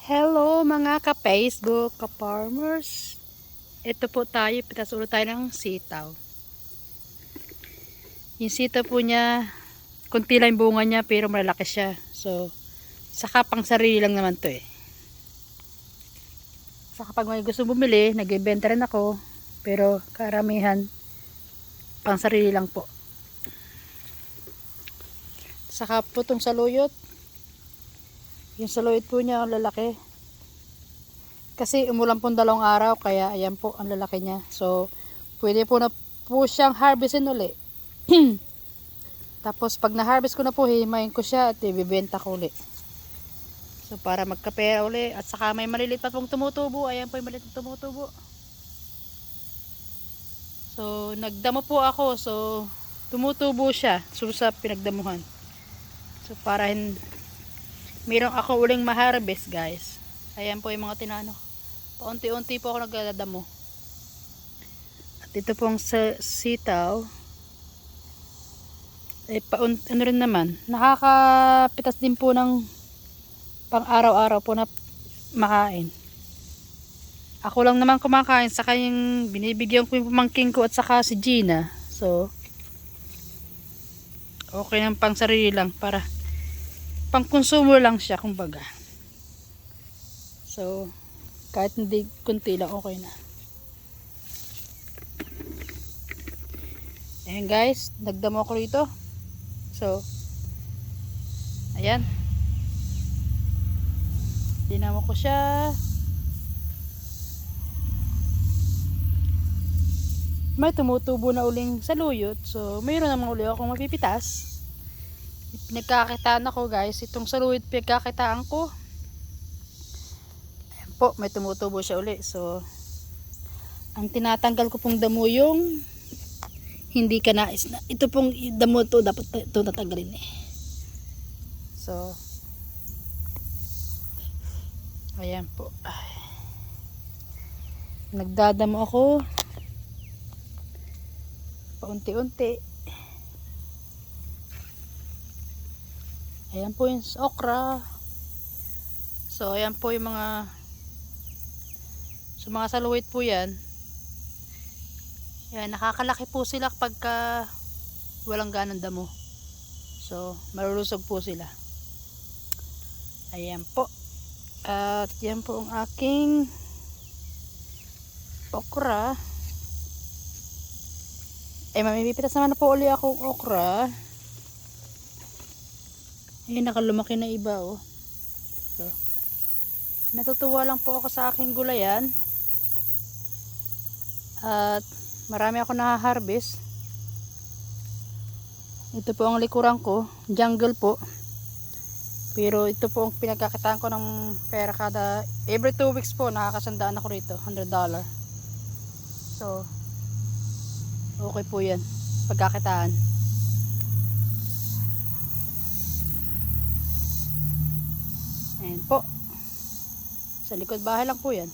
Hello mga ka-Facebook, ka-farmers. Ito po tayo, pitas ulo tayo ng sitaw. Yung sitaw po niya, kunti lang yung bunga niya pero malaki siya. So, saka pang sarili lang naman to eh. Saka pag may gusto bumili, nag-ibenta rin ako. Pero karamihan, pang sarili lang po. Saka po itong saluyot. Yung saluyot po niya, ang lalaki. Kasi umulan po 2 araw, kaya ayan po ang lalaki niya. So, pwede po na po siyang harvestin uli. Tapos pag na-harvest ko na po, hihimayin ko siya at ibibenta ko uli. So para magkapera uli. At saka may maliliit pa pong tumutubo. Ayan po yung maliliit na tumutubo. So nagdamo po ako. So tumutubo siya. So sa pinagdamuhan. So para mayroon ako uling ma-harvest guys. Ayan po yung mga tinano. Paunti-unti po ako nagdadamo. At ito pong sitaw. Ano rin naman, nakakapitas din po ng pang araw-araw po na makain. Ako lang naman kumakain, saka yung binibigyan ko yung pamangking ko at saka si Gina. So, okay lang pang sarili lang para pang konsumo lang siya kumbaga. So, kahit hindi kunti lang okay na. Ayan guys, nagdamo ko rito. So, ayan. Dinamo ko siya. May tumutubo na uling saluyot. So, mayroon namang uli akong mapipitas. Pinagkakitaan ako guys. Itong saluyot pinagkakitaan ko. Ayan po, may tumutubo siya uli. So, ang tinatanggal ko pong damo yung hindi ka nais na. Ito pong damo to, dapat ito natanggalin eh. So, ayan po. Ay. Nagdadamo ako. Paunti-unti. Ayan po yung okra. So, ayan po yung mga saluyot po yan. Ayan, nakakalaki po sila pagka walang ganang damo. So, malulusog po sila. Ayan po. At yan po ang aking okra. Mamipitas naman na po uli akong okra. Ayan, nakalumaki na iba oh. So, natutuwa lang po ako sa aking gulayan. At marami ako na-harvest. Ito po ang likuran ko, jungle po. Pero ito po ang pinagkakitaan ko ng pera kada every 2 weeks po, nakakasandaan ako rito, $100. So, okay po yan, pagkakitaan. Ayan po. Sa likod bahay lang po yan.